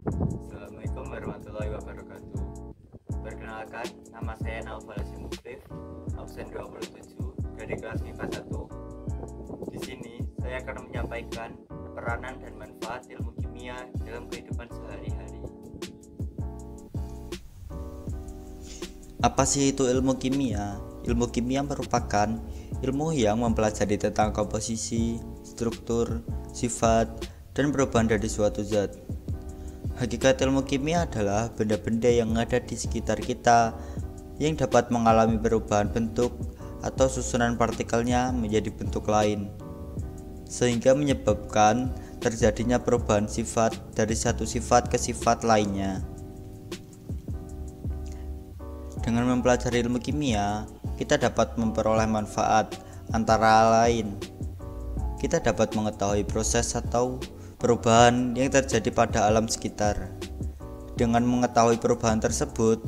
Assalamualaikum warahmatullahi wabarakatuh. Perkenalkan, nama saya Naufal Muktif, absen 27 dari kelas MIPA 1. Di sini saya akan menyampaikan peranan dan manfaat ilmu kimia dalam kehidupan sehari-hari. Apa sih itu ilmu kimia? Ilmu kimia merupakan ilmu yang mempelajari tentang komposisi, struktur, sifat, dan perubahan dari suatu zat. Hakikat ilmu kimia adalah benda-benda yang ada di sekitar kita yang dapat mengalami perubahan bentuk atau susunan partikelnya menjadi bentuk lain, sehingga menyebabkan terjadinya perubahan sifat dari satu sifat ke sifat lainnya. Dengan mempelajari ilmu kimia, kita dapat memperoleh manfaat antara lain. Kita dapat mengetahui proses atau perubahan yang terjadi pada alam sekitar. Dengan mengetahui perubahan tersebut,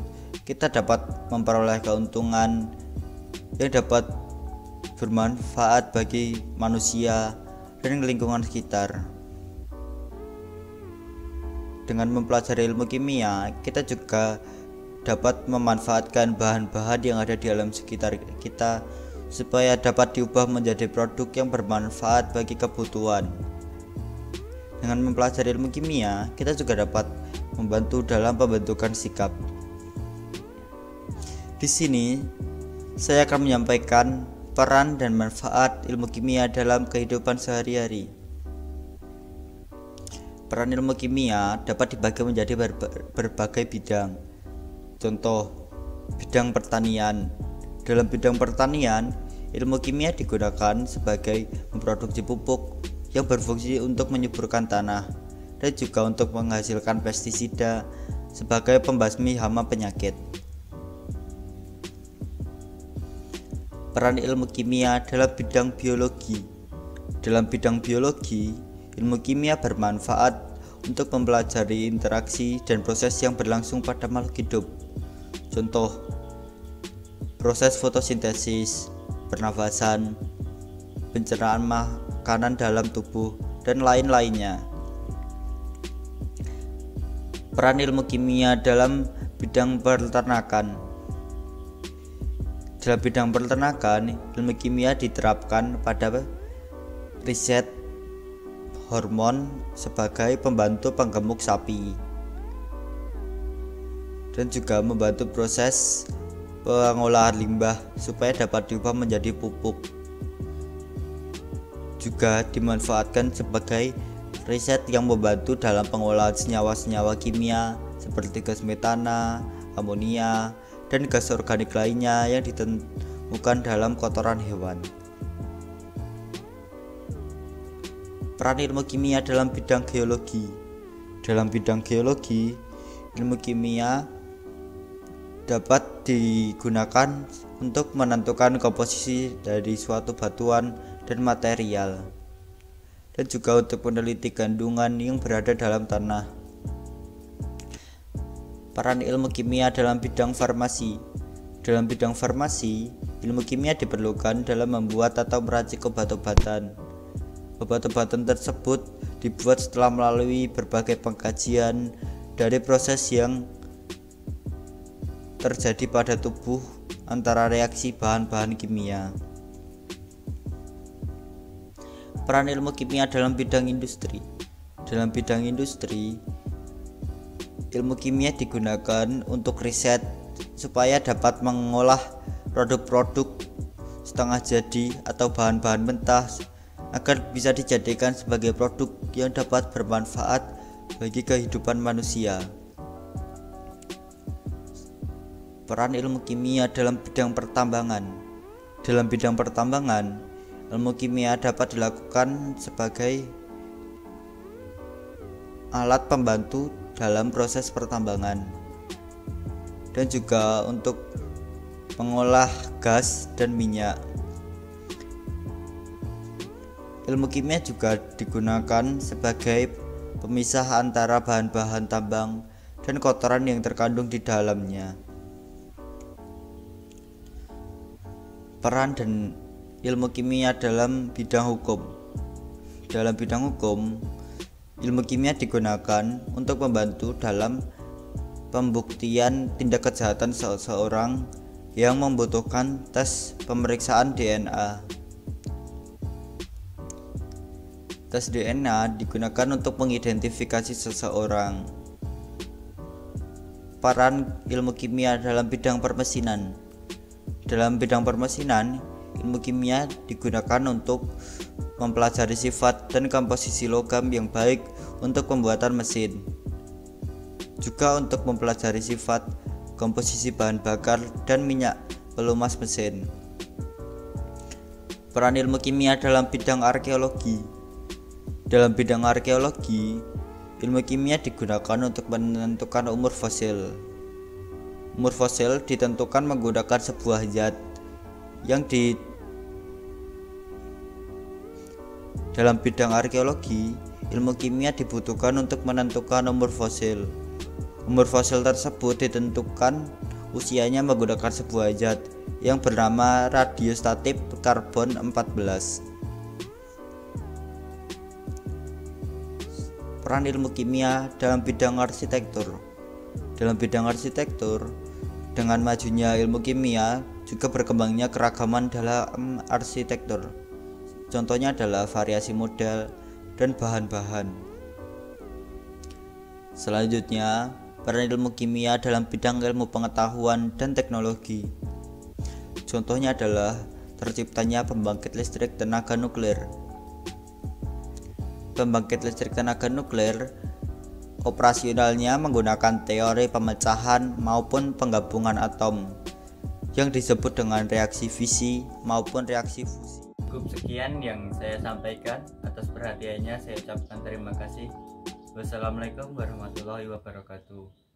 kita dapat memperoleh keuntungan yang dapat bermanfaat bagi manusia dan lingkungan sekitar. Dengan mempelajari ilmu kimia, kita juga dapat memanfaatkan bahan-bahan yang ada di alam sekitar kita supaya dapat diubah menjadi produk yang bermanfaat bagi kebutuhan. Dengan mempelajari ilmu kimia, kita juga dapat membantu dalam pembentukan sikap. Di sini, saya akan menyampaikan peran dan manfaat ilmu kimia dalam kehidupan sehari-hari. Peran ilmu kimia dapat dibagi menjadi berbagai bidang. Contoh, bidang pertanian. Dalam bidang pertanian, ilmu kimia digunakan sebagai memproduksi pupuk yang berfungsi untuk menyuburkan tanah dan juga untuk menghasilkan pestisida sebagai pembasmi hama penyakit. Peran ilmu kimia dalam bidang biologi. Dalam bidang biologi, ilmu kimia bermanfaat untuk mempelajari interaksi dan proses yang berlangsung pada makhluk hidup. Contoh, proses fotosintesis, pernafasan, pencernaan makanan dalam tubuh, dan lain-lainnya. Peran ilmu kimia dalam bidang peternakan. Dalam bidang peternakan, ilmu kimia diterapkan pada riset hormon sebagai pembantu penggemuk sapi dan juga membantu proses pengolahan limbah supaya dapat diubah menjadi pupuk. Juga dimanfaatkan sebagai riset yang membantu dalam pengolahan senyawa-senyawa kimia seperti gas metana, amonia, dan gas organik lainnya yang ditemukan dalam kotoran hewan. Peran ilmu kimia dalam bidang geologi. Dalam bidang geologi, ilmu kimia dapat digunakan untuk menentukan komposisi dari suatu batuan dan material, dan juga untuk meneliti kandungan yang berada dalam tanah. Peran ilmu kimia dalam bidang farmasi. Dalam bidang farmasi, ilmu kimia diperlukan dalam membuat atau meracik obat-obatan. Obat-obatan tersebut dibuat setelah melalui berbagai pengkajian dari proses yang terjadi pada tubuh antara reaksi bahan-bahan kimia. Peran ilmu kimia dalam bidang industri. Dalam bidang industri, ilmu kimia digunakan untuk riset supaya dapat mengolah produk-produk setengah jadi atau bahan-bahan mentah agar bisa dijadikan sebagai produk yang dapat bermanfaat bagi kehidupan manusia. Peran ilmu kimia dalam bidang pertambangan. Dalam bidang pertambangan, ilmu kimia dapat dilakukan sebagai alat pembantu dalam proses pertambangan dan juga untuk mengolah gas dan minyak. Ilmu kimia juga digunakan sebagai pemisah antara bahan-bahan tambang dan kotoran yang terkandung di dalamnya. Peran dan ilmu kimia dalam bidang hukum. Dalam bidang hukum, ilmu kimia digunakan untuk membantu dalam pembuktian tindak kejahatan seseorang yang membutuhkan tes pemeriksaan DNA. Tes DNA digunakan untuk mengidentifikasi seseorang. Peran ilmu kimia dalam bidang permesinan. Dalam bidang permesinan, ilmu kimia digunakan untuk mempelajari sifat dan komposisi logam yang baik untuk pembuatan mesin. Juga untuk mempelajari sifat, komposisi bahan bakar, dan minyak pelumas mesin. Peran ilmu kimia dalam bidang arkeologi. Dalam bidang arkeologi, ilmu kimia digunakan untuk menentukan umur fosil. Umur fosil ditentukan menggunakan sebuah zat yang Dalam bidang arkeologi, ilmu kimia dibutuhkan untuk menentukan umur fosil. Umur fosil tersebut ditentukan usianya menggunakan sebuah zat yang bernama radioaktif karbon 14. Peran ilmu kimia dalam bidang arsitektur. Dalam bidang arsitektur, dengan majunya ilmu kimia juga berkembangnya keragaman dalam arsitektur. Contohnya adalah variasi model dan bahan-bahan. Selanjutnya, peran ilmu kimia dalam bidang ilmu pengetahuan dan teknologi. Contohnya adalah terciptanya pembangkit listrik tenaga nuklir. Pembangkit listrik tenaga nuklir operasionalnya menggunakan teori pemecahan maupun penggabungan atom yang disebut dengan reaksi fisi maupun reaksi fusi. Cukup sekian yang saya sampaikan. Atas perhatiannya saya ucapkan terima kasih. Wassalamualaikum warahmatullahi wabarakatuh.